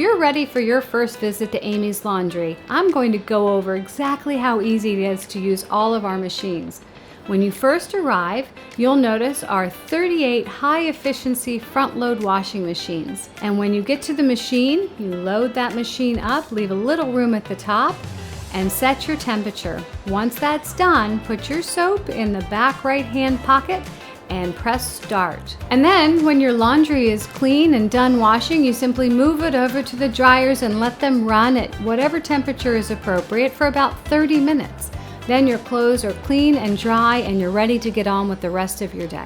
you're ready for your first visit to Amy's Laundry, I'm going to go over exactly how easy it is to use all of our machines. When you first arrive, you'll notice our 38 high-efficiency front-load washing machines. And when you get to the machine, you load that machine up, leave a little room at the top, and set your temperature. Once that's done, put your soap in the back right-hand pocket and press start. And then when your laundry is clean and done washing, you simply move it over to the dryers and let them run at whatever temperature is appropriate for about 30 minutes. Then your clothes are clean and dry and you're ready to get on with the rest of your day.